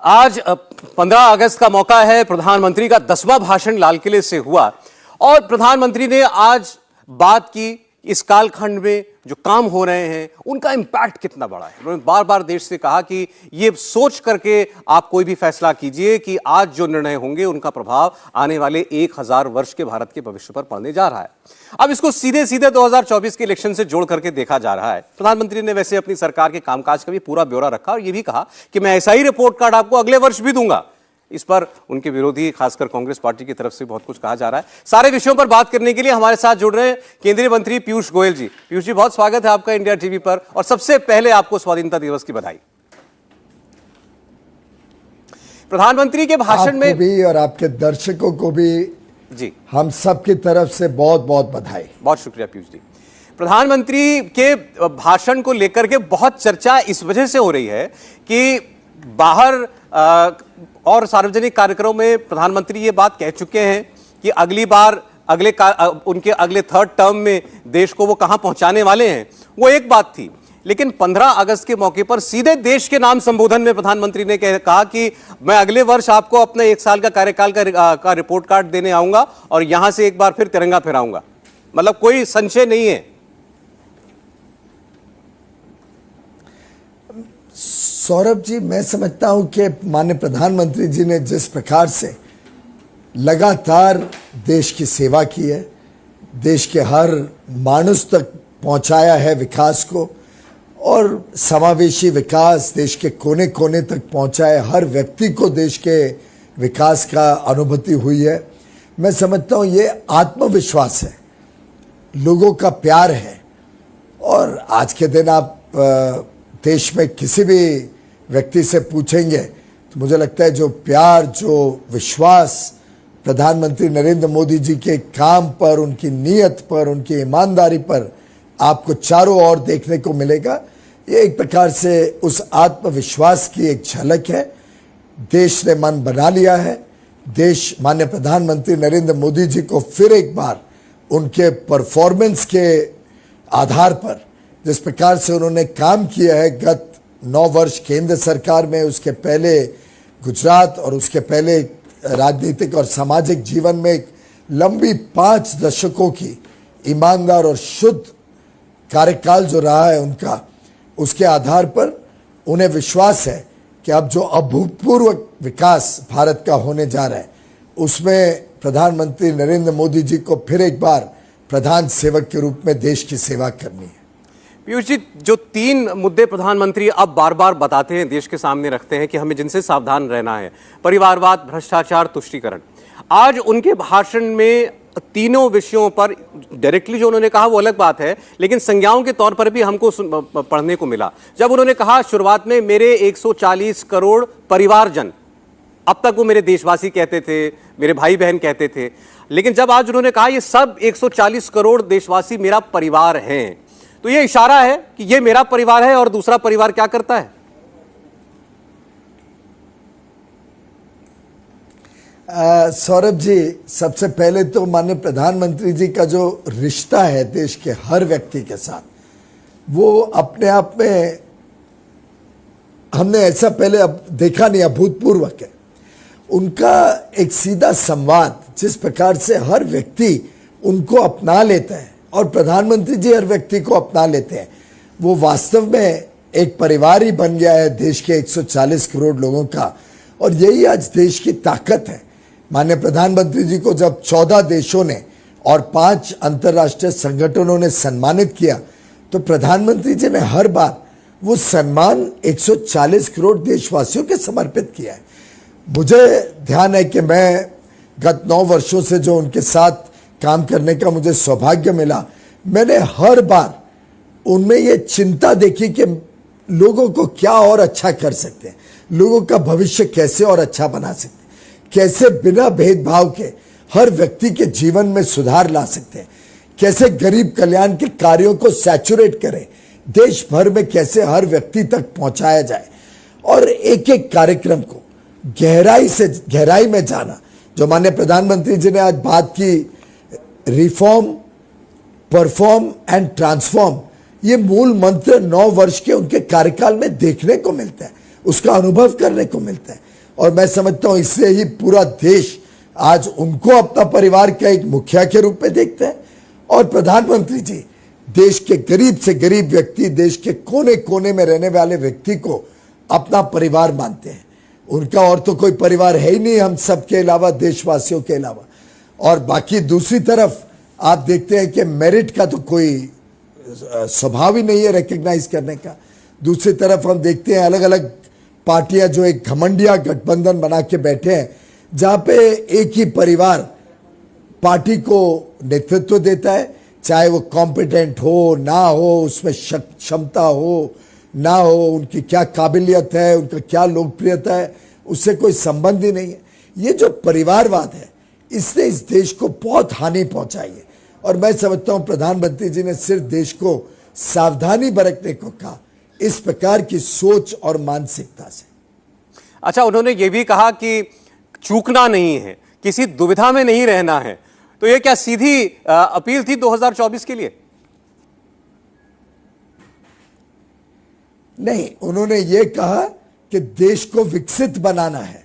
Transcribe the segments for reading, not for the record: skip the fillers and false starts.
आज 15 अगस्त का मौका है। प्रधानमंत्री का 10वां भाषण लाल किले से हुआ और प्रधानमंत्री ने आज बात की इस कालखंड में जो काम हो रहे हैं उनका इंपैक्ट कितना बड़ा है। उन्होंने बार बार देश से कहा कि ये सोच करके आप कोई भी फैसला कीजिए कि आज जो निर्णय होंगे उनका प्रभाव आने वाले 1000 वर्ष के भारत के भविष्य पर पड़ने जा रहा है। अब इसको सीधे सीधे 2024 के इलेक्शन से जोड़ करके देखा जा रहा है। प्रधानमंत्री ने वैसे अपनी सरकार के कामकाज का भी पूरा ब्यौरा रखा और ये भी कहा कि मैं ऐसा ही रिपोर्ट कार्ड आपको अगले वर्ष भी दूंगा। इस पर उनके विरोधी खासकर कांग्रेस पार्टी की तरफ से बहुत कुछ कहा जा रहा है। सारे विषयों पर बात करने के लिए हमारे साथ जुड़ रहे हैं केंद्रीय मंत्री पीयूष गोयल जी। पीयूष जी, बहुत स्वागत है आपका इंडिया टीवी पर और सबसे पहले आपको स्वाधीनता दिवस की बधाई। प्रधानमंत्री के भाषण में भी और आपके दर्शकों को भी जी हम सबकी तरफ से बहुत बहुत बधाई। बहुत शुक्रिया पीयूष जी। प्रधानमंत्री के भाषण को लेकर के बहुत चर्चा इस वजह से हो रही है कि बाहर और सार्वजनिक कार्यक्रमों में प्रधानमंत्री ये बात कह चुके हैं कि अगली बार उनके अगले थर्ड टर्म में देश को वो कहां पहुंचाने वाले हैं, वो एक बात थी। लेकिन 15 अगस्त के मौके पर सीधे देश के नाम संबोधन में प्रधानमंत्री ने कहा कि मैं अगले वर्ष आपको अपने 1 साल का कार्यकाल का रिपोर्ट कार्ड देने आऊंगा और यहां से एक बार फिर तिरंगा फहराऊंगा। मतलब कोई संशय नहीं है। सौरभ जी, मैं समझता हूं कि माननीय प्रधानमंत्री जी ने जिस प्रकार से लगातार देश की सेवा की है, देश के हर मानुष तक पहुंचाया है विकास को और समावेशी विकास देश के कोने कोने तक पहुंचा है, हर व्यक्ति को देश के विकास का अनुभूति हुई है। मैं समझता हूं ये आत्मविश्वास है, लोगों का प्यार है। और आज के दिन आप देश में किसी भी व्यक्ति से पूछेंगे तो मुझे लगता है जो प्यार, जो विश्वास प्रधानमंत्री नरेंद्र मोदी जी के काम पर, उनकी नीयत पर, उनकी ईमानदारी पर आपको चारों ओर देखने को मिलेगा। ये एक प्रकार से उस आत्मविश्वास की एक झलक है। देश ने मन बना लिया है। देश माननीय प्रधानमंत्री नरेंद्र मोदी जी को फिर एक बार उनके परफॉर्मेंस के आधार पर, जिस प्रकार से उन्होंने काम किया है गत 9 वर्ष केंद्र सरकार में, उसके पहले गुजरात और उसके पहले राजनीतिक और सामाजिक जीवन में एक लंबी 5 दशकों की ईमानदार और शुद्ध कार्यकाल जो रहा है उनका, उसके आधार पर उन्हें विश्वास है कि अब जो अभूतपूर्व विकास भारत का होने जा रहा है उसमें प्रधानमंत्री नरेंद्र मोदी जी को फिर एक बार प्रधान सेवक के रूप में देश की सेवा करनी है। पीयूष जी, जो 3 मुद्दे प्रधानमंत्री अब बार बार बताते हैं, देश के सामने रखते हैं कि हमें जिनसे सावधान रहना है, परिवारवाद, भ्रष्टाचार, तुष्टीकरण। आज उनके भाषण में तीनों विषयों पर डायरेक्टली जो उन्होंने कहा वो अलग बात है, लेकिन संज्ञाओं के तौर पर भी हमको पढ़ने को मिला। जब उन्होंने कहा शुरुआत में मेरे 140 करोड़ परिवारजन, अब तक वो मेरे देशवासी कहते थे, मेरे भाई बहन कहते थे, लेकिन जब आज उन्होंने कहा ये सब 140 करोड़ देशवासी मेरा परिवार हैं, तो ये इशारा है कि ये मेरा परिवार है और दूसरा परिवार क्या करता है। सौरभ जी, सबसे पहले तो माननीय प्रधानमंत्री जी का जो रिश्ता है देश के हर व्यक्ति के साथ, वो अपने आप में हमने ऐसा पहले अब देखा नहीं, अभूतपूर्व है। उनका एक सीधा संवाद, जिस प्रकार से हर व्यक्ति उनको अपना लेता है और प्रधानमंत्री जी हर व्यक्ति को अपना लेते हैं, वो वास्तव में एक परिवार ही बन गया है देश के 140 करोड़ लोगों का। और यही आज देश की ताकत है। माननीय प्रधानमंत्री जी को जब 14 देशों ने और 5 अंतर्राष्ट्रीय संगठनों ने सम्मानित किया, तो प्रधानमंत्री जी ने हर बार वो सम्मान 140 करोड़ देशवासियों के समर्पित किया है। मुझे ध्यान है कि मैं गत 9 वर्षों से जो उनके साथ काम करने का मुझे सौभाग्य मिला, मैंने हर बार उनमें ये चिंता देखी कि लोगों को क्या और अच्छा कर सकते हैं, लोगों का भविष्य कैसे और अच्छा बना सकते हैं, कैसे बिना भेदभाव के हर व्यक्ति के जीवन में सुधार ला सकते हैं, कैसे गरीब कल्याण के कार्यों को सैचुरेट करें, देश भर में कैसे हर व्यक्ति तक पहुंचाया जाए और एक एक कार्यक्रम को गहराई में जाना। जो माननीय प्रधानमंत्री जी ने आज बात की, रिफॉर्म, परफॉर्म एंड ट्रांसफॉर्म, ये मूल मंत्र 9 वर्ष के उनके कार्यकाल में देखने को मिलता है, उसका अनुभव करने को मिलता है। और मैं समझता हूं इससे ही पूरा देश आज उनको अपना परिवार का एक मुखिया के रूप में देखता है। और प्रधानमंत्री जी देश के गरीब से गरीब व्यक्ति, देश के कोने कोने में रहने वाले व्यक्ति को अपना परिवार मानते हैं। उनका और तो कोई परिवार है ही नहीं हम सबके अलावा, देशवासियों के अलावा। और बाकी दूसरी तरफ आप देखते हैं कि मेरिट का तो कोई स्वभाव ही नहीं है रिकग्नाइज करने का। दूसरी तरफ हम देखते हैं अलग अलग पार्टियां जो एक घमंडिया गठबंधन बना के बैठे हैं, जहां पे एक ही परिवार पार्टी को नेतृत्व देता है, चाहे वो कॉम्पिटेंट हो ना हो, उसमें क्षमता हो ना हो, उनकी क्या काबिलियत है, उनका क्या लोकप्रियता है, उससे कोई संबंध ही नहीं है। ये जो परिवारवाद है इसने इस देश को बहुत हानि पहुंचाई है। और मैं समझता हूं प्रधानमंत्री जी ने सिर्फ देश को सावधानी बरतने को कहा इस प्रकार की सोच और मानसिकता से। अच्छा, उन्होंने ये भी कहा कि चूकना नहीं है, किसी दुविधा में नहीं रहना है। तो ये क्या सीधी अपील थी 2024 के लिए? नहीं, उन्होंने ये कहा कि देश को विकसित बनाना है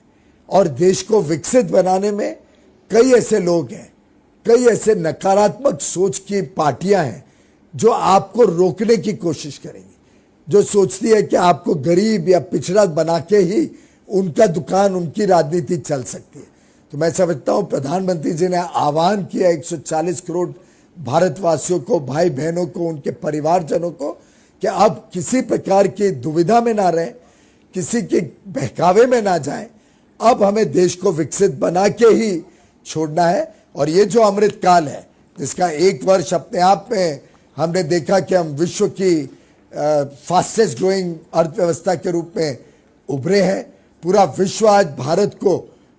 और देश को विकसित बनाने में कई ऐसे लोग हैं, कई ऐसे नकारात्मक सोच की पार्टियां हैं जो आपको रोकने की कोशिश करेंगी, जो सोचती है कि आपको गरीब या पिछड़ा बना के ही उनका दुकान, उनकी राजनीति चल सकती है। तो मैं समझता हूं प्रधानमंत्री जी ने आह्वान किया 140 करोड़ भारतवासियों को, भाई बहनों को, उनके परिवारजनों को कि अब किसी प्रकार की दुविधा में ना रहें, किसी के बहकावे में ना जाएं। अब हमें देश को विकसित बना के ही छोड़ना है। और ये जो अमृत काल है जिसका 1 वर्ष अपने आप में हमने देखा कि हम विश्व की फास्टेस्ट ग्रोइंग अर्थव्यवस्था के रूप में उभरे हैं। पूरा विश्व आज भारत को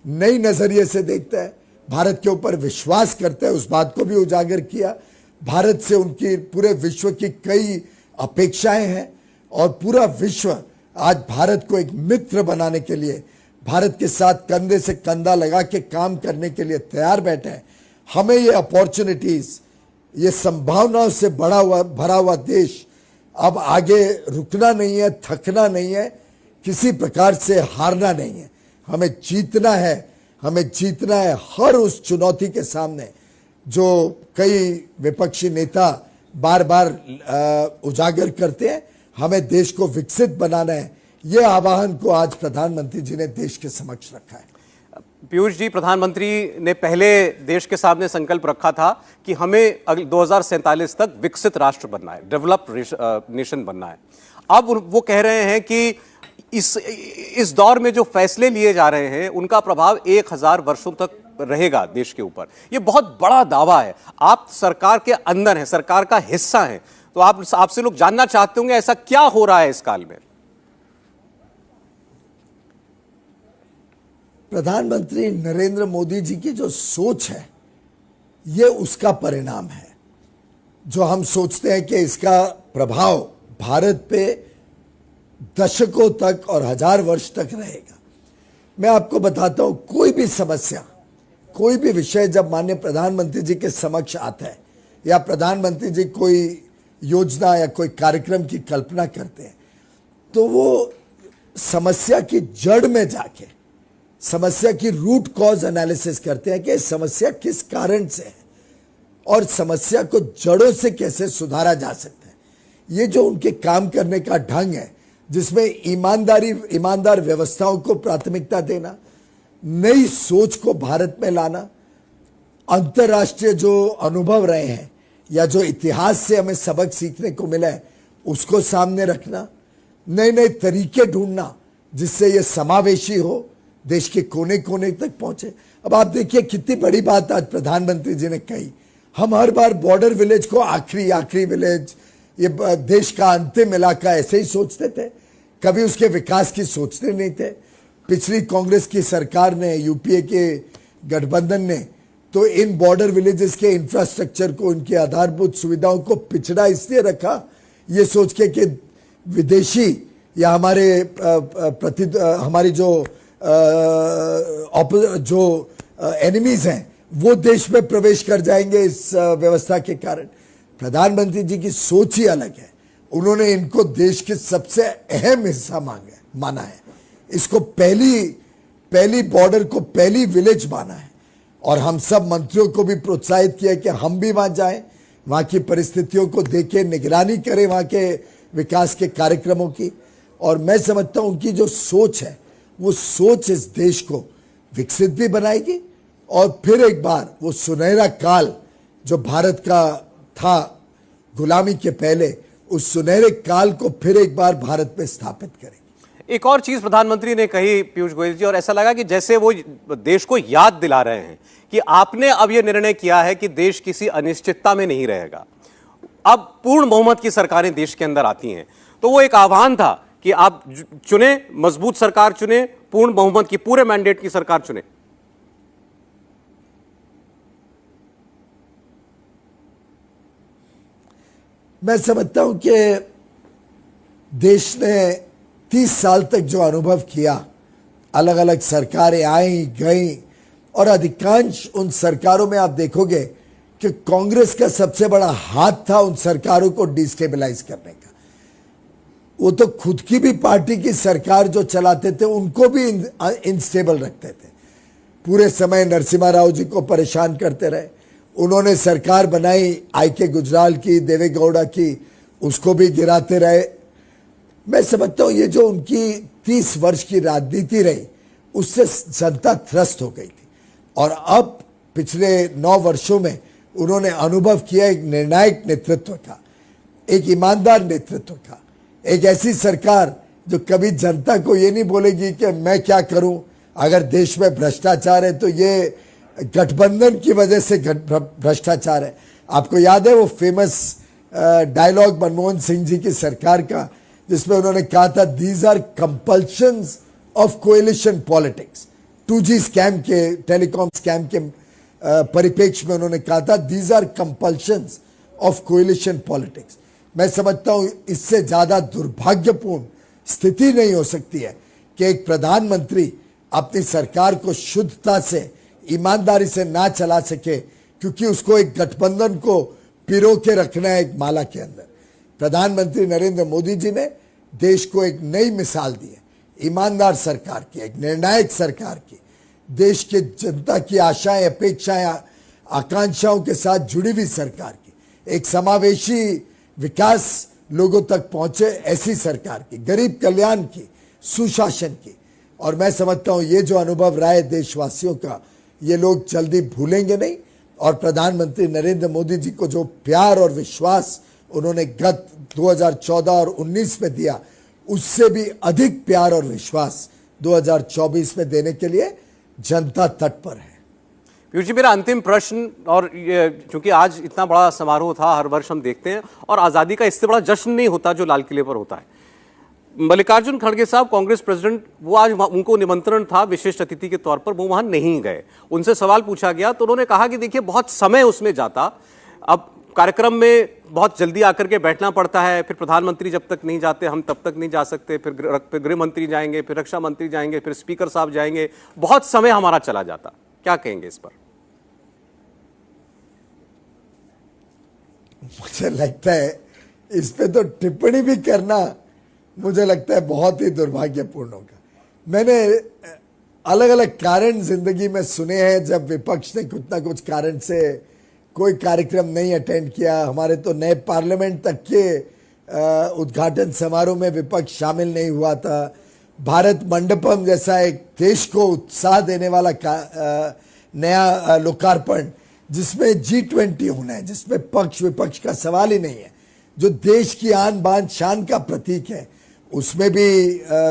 नई नजरिए से देखता है, भारत के ऊपर विश्वास करता है, उस बात को भी उजागर किया। भारत से उनकी पूरे विश्व की कई अपेक्षाएं हैं और पूरा विश्व आज भारत को एक मित्र बनाने के लिए, भारत के साथ कंधे से कंधा लगा के काम करने के लिए तैयार बैठे हैं। हमें ये अपॉर्चुनिटीज, ये संभावनाओं से भरा हुआ देश अब आगे रुकना नहीं है, थकना नहीं है, किसी प्रकार से हारना नहीं है। हमें जीतना है, हमें जीतना है हर उस चुनौती के सामने जो कई विपक्षी नेता बार बार उजागर करते हैं। हमें देश को विकसित बनाना है। यह आह्वान को आज प्रधानमंत्री जी ने देश के समक्ष रखा है। पीयूष जी, प्रधानमंत्री ने पहले देश के सामने संकल्प रखा था कि हमें 2047 तक विकसित राष्ट्र बनना है, डेवलप्ड नेशन बनना है। अब वो कह रहे हैं कि इस दौर में जो फैसले लिए जा रहे हैं उनका प्रभाव 1000 वर्षों तक रहेगा देश के ऊपर। ये बहुत बड़ा दावा है। आप सरकार के अंदर हैं, सरकार का हिस्सा हैं, तो आपसे लोग जानना चाहते होंगे ऐसा क्या हो रहा है इस काल में। प्रधानमंत्री नरेंद्र मोदी जी की जो सोच है ये उसका परिणाम है। जो हम सोचते हैं कि इसका प्रभाव भारत पे दशकों तक और 1000 वर्ष तक रहेगा। मैं आपको बताता हूं, कोई भी समस्या, कोई भी विषय जब माननीय प्रधानमंत्री जी के समक्ष आता है या प्रधानमंत्री जी कोई योजना या कोई कार्यक्रम की कल्पना करते हैं तो वो समस्या की जड़ में जाके समस्या की रूट कॉज एनालिसिस करते हैं कि समस्या किस कारण से है और समस्या को जड़ों से कैसे सुधारा जा सकता है। ये जो उनके काम करने का ढंग है जिसमें ईमानदार व्यवस्थाओं को प्राथमिकता देना, नई सोच को भारत में लाना, अंतर्राष्ट्रीय जो अनुभव रहे हैं या जो इतिहास से हमें सबक सीखने को मिला है उसको सामने रखना, नए नए तरीके ढूंढना जिससे ये समावेशी हो, देश के कोने कोने तक पहुंचे। अब आप देखिए कितनी बड़ी बात आज प्रधानमंत्री जी ने कही। हम हर बार बॉर्डर विलेज को आखिरी विलेज, ये देश का अंतिम इलाका ऐसे ही सोचते थे, कभी उसके विकास की सोचते नहीं थे। पिछली कांग्रेस की सरकार ने, यूपीए के गठबंधन ने तो इन बॉर्डर विलेजेस के इंफ्रास्ट्रक्चर को, उनकी आधारभूत सुविधाओं को पिछड़ा इसलिए रखा ये सोच के कि विदेशी या हमारी जो एनिमीज हैं वो देश में प्रवेश कर जाएंगे इस व्यवस्था के कारण। प्रधानमंत्री जी की सोच ही अलग है। उन्होंने इनको देश के सबसे अहम हिस्सा माना है। इसको पहली पहली बॉर्डर को पहली विलेज माना है और हम सब मंत्रियों को भी प्रोत्साहित किया कि हम भी वहां जाएं, वहां की परिस्थितियों को देखें, निगरानी करें वहां के विकास के कार्यक्रमों की। और मैं समझता हूं उनकी जो सोच है वो सोच इस देश को विकसित भी बनाएगी और फिर एक बार वो सुनहरा काल जो भारत का था गुलामी के पहले, उस सुनहरे काल को फिर एक बार भारत में स्थापित करें। एक और चीज प्रधानमंत्री ने कही पीयूष गोयल जी, और ऐसा लगा कि जैसे वो देश को याद दिला रहे हैं कि आपने अब यह निर्णय किया है कि देश किसी अनिश्चितता में नहीं रहेगा, अब पूर्ण बहुमत की सरकारें देश के अंदर आती हैं। तो वो एक आह्वान था कि आप चुने, मजबूत सरकार चुने, पूर्ण बहुमत की, पूरे मैंडेट की सरकार चुने। मैं समझता हूं कि देश ने 30 साल तक जो अनुभव किया, अलग अलग सरकारें आई गई और अधिकांश उन सरकारों में आप देखोगे कि कांग्रेस का सबसे बड़ा हाथ था उन सरकारों को डिस्टेबलाइज करने का। वो तो खुद की भी पार्टी की सरकार जो चलाते थे उनको भी इनस्टेबल रखते थे, पूरे समय नरसिम्हा राव जी को परेशान करते रहे। उन्होंने सरकार बनाई आई.के. गुजराल की, देवेगौड़ा की, उसको भी गिराते रहे। मैं समझता हूं ये जो उनकी 30 वर्ष की राजनीति रही उससे जनता त्रस्त हो गई थी और अब पिछले 9 वर्षों में उन्होंने अनुभव किया एक निर्णायक नेतृत्व का, एक ईमानदार नेतृत्व का, एक ऐसी सरकार जो कभी जनता को ये नहीं बोलेगी कि मैं क्या करूं, अगर देश में भ्रष्टाचार है तो ये गठबंधन की वजह से भ्रष्टाचार है। आपको याद है वो फेमस डायलॉग मनमोहन सिंह जी की सरकार का, जिसमें उन्होंने कहा था these are compulsions of coalition politics. 2G scam के, टेलीकॉम स्कैम के परिप्रेक्ष्य में उन्होंने कहा था these are compulsions of coalition politics. मैं समझता हूं इससे ज्यादा दुर्भाग्यपूर्ण स्थिति नहीं हो सकती है कि एक प्रधानमंत्री अपनी सरकार को शुद्धता से, ईमानदारी से ना चला सके क्योंकि उसको एक गठबंधन को पिरो के रखना है एक माला के अंदर। प्रधानमंत्री नरेंद्र मोदी जी ने देश को एक नई मिसाल दी है, ईमानदार सरकार की, एक निर्णायक सरकार की, देश के जनता की आशाएं, अपेक्षाएं, आकांक्षाओं के साथ जुड़ी हुई सरकार की, एक समावेशी विकास लोगों तक पहुंचे ऐसी सरकार की, गरीब कल्याण की, सुशासन की। और मैं समझता हूं ये जो अनुभव रहा है देशवासियों का, ये लोग जल्दी भूलेंगे नहीं। और प्रधानमंत्री नरेंद्र मोदी जी को जो प्यार और विश्वास उन्होंने गत 2014 और 19 में दिया, उससे भी अधिक प्यार और विश्वास 2024 में देने के लिए जनता तत्पर है। पीयूष जी, मेरा अंतिम प्रश्न, और क्योंकि आज इतना बड़ा समारोह था, हर वर्ष हम देखते हैं और आज़ादी का इससे बड़ा जश्न नहीं होता जो लाल किले पर होता है। मल्लिकार्जुन खड़गे साहब कांग्रेस प्रेसिडेंट, वो आज उनको निमंत्रण था विशिष्ट अतिथि के तौर पर, वो वहां नहीं गए। उनसे सवाल पूछा गया तो उन्होंने कहा कि देखिए बहुत समय उसमें जाता, अब कार्यक्रम में बहुत जल्दी आकर के बैठना पड़ता है, फिर प्रधानमंत्री जब तक नहीं जाते हम तब तक नहीं जा सकते, फिर गृह मंत्री जाएंगे, फिर रक्षा मंत्री जाएंगे, फिर स्पीकर साहब जाएंगे, बहुत समय हमारा चला जाता। क्या कहेंगे इस पर? मुझे लगता है इस पे तो टिप्पणी भी करना मुझे लगता है बहुत ही दुर्भाग्यपूर्ण होगा। मैंने अलग अलग कारण जिंदगी में सुने हैं जब विपक्ष ने कुछ ना कुछ कारण से कोई कार्यक्रम नहीं अटेंड किया। हमारे तो नए पार्लियामेंट तक के उद्घाटन समारोह में विपक्ष शामिल नहीं हुआ था। भारत मंडपम जैसा एक देश को उत्साह देने वाला नया लोकार्पण जिसमें G20 होना है, जिसमें पक्ष विपक्ष का सवाल ही नहीं है, जो देश की आन बान शान का प्रतीक है, उसमें भी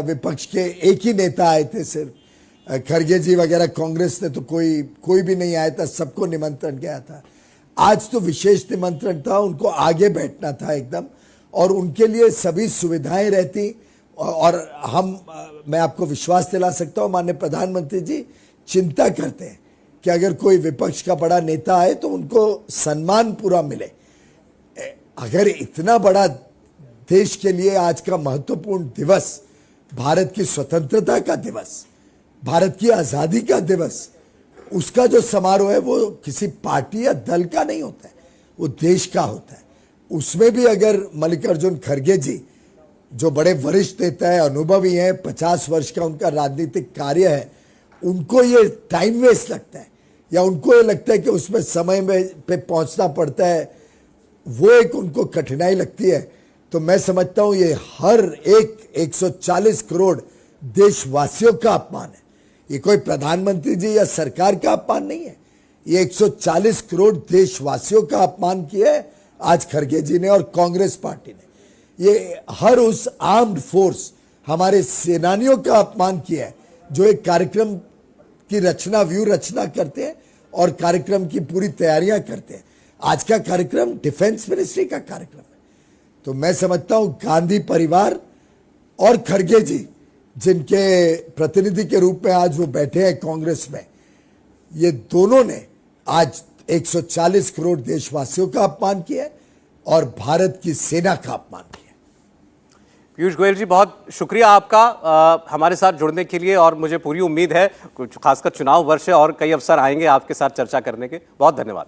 विपक्ष के एक ही नेता आए थे सिर्फ। खड़गे जी वगैरह कांग्रेस ने तो कोई भी नहीं आया था, सबको निमंत्रण गया था। आज तो विशेष निमंत्रण था, उनको आगे बैठना था एकदम, और उनके लिए सभी सुविधाएं रहती। और मैं आपको विश्वास दिला सकता हूं माननीय प्रधानमंत्री जी चिंता करते हैं कि अगर कोई विपक्ष का बड़ा नेता आए तो उनको सम्मान पूरा मिले। अगर इतना बड़ा देश के लिए आज का महत्वपूर्ण दिवस, भारत की स्वतंत्रता का दिवस, भारत की आजादी का दिवस, उसका जो समारोह है वो किसी पार्टी या दल का नहीं होता है, वो देश का होता है। उसमें भी अगर मल्लिकार्जुन खड़गे जी जो बड़े वरिष्ठ नेता है, अनुभवी हैं, 50 वर्ष का उनका राजनीतिक कार्य है, उनको ये टाइम वेस्ट लगता है या उनको ये लगता है कि उसमें समय में पे पहुंचना पड़ता है, वो एक उनको कठिनाई लगती है। तो मैं समझता हूं ये हर एक 140 करोड़ देशवासियों का अपमान है। ये कोई प्रधानमंत्री जी या सरकार का अपमान नहीं है, ये 140 करोड़ देशवासियों का अपमान किया है आज खड़गे जी ने और कांग्रेस पार्टी ने। ये हर उस आर्म्ड फोर्स, हमारे सेनानियों का अपमान किया है जो एक कार्यक्रम की रचना, व्यू रचना करते हैं और कार्यक्रम की पूरी तैयारियां करते हैं। आज का कार्यक्रम डिफेंस मिनिस्ट्री का कार्यक्रम है। तो मैं समझता हूं गांधी परिवार और खड़गे जी, जिनके प्रतिनिधि के रूप में आज वो बैठे हैं कांग्रेस में, ये दोनों ने आज 140 करोड़ देशवासियों का अपमान किया है और भारत की सेना का अपमान किया है। पीयूष गोयल जी, बहुत शुक्रिया आपका हमारे साथ जुड़ने के लिए, और मुझे पूरी उम्मीद है कुछ खासकर चुनाव वर्ष है और कई अवसर आएंगे आपके साथ चर्चा करने के। बहुत धन्यवाद।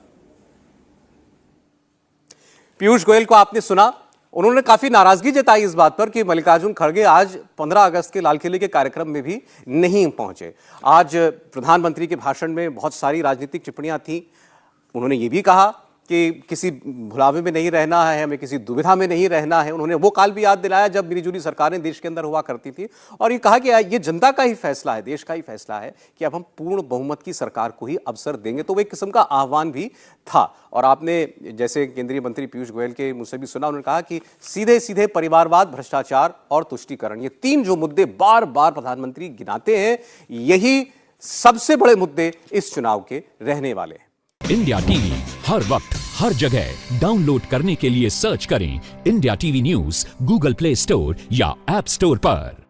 पीयूष गोयल को आपने सुना, उन्होंने काफी नाराजगी जताई इस बात पर कि मल्लिकार्जुन खड़गे आज 15 अगस्त के लाल किले के कार्यक्रम में भी नहीं पहुंचे। आज प्रधानमंत्री के भाषण में बहुत सारी राजनीतिक टिप्पणियां थी। उन्होंने ये भी कहा कि किसी भुलावे में नहीं रहना है, हमें किसी दुविधा में नहीं रहना है। उन्होंने वो काल भी याद दिलाया जब मिलीजुली सरकारें देश के अंदर हुआ करती थी, और ये कहा कि ये जनता का ही फैसला है, देश का ही फैसला है कि अब हम पूर्ण बहुमत की सरकार को ही अवसर देंगे। तो वो एक किस्म का आह्वान भी था। और आपने जैसे केंद्रीय मंत्री पीयूष गोयल के मुझसे भी सुना, उन्होंने कहा कि सीधे सीधे परिवारवाद, भ्रष्टाचार और तुष्टीकरण, ये तीन जो मुद्दे बार बार प्रधानमंत्री गिनाते हैं, यही सबसे बड़े मुद्दे इस चुनाव के रहने वाले हैं। इंडिया टीवी हर वक्त हर जगह डाउनलोड करने के लिए सर्च करें India TV news Google play store या ऐप स्टोर पर।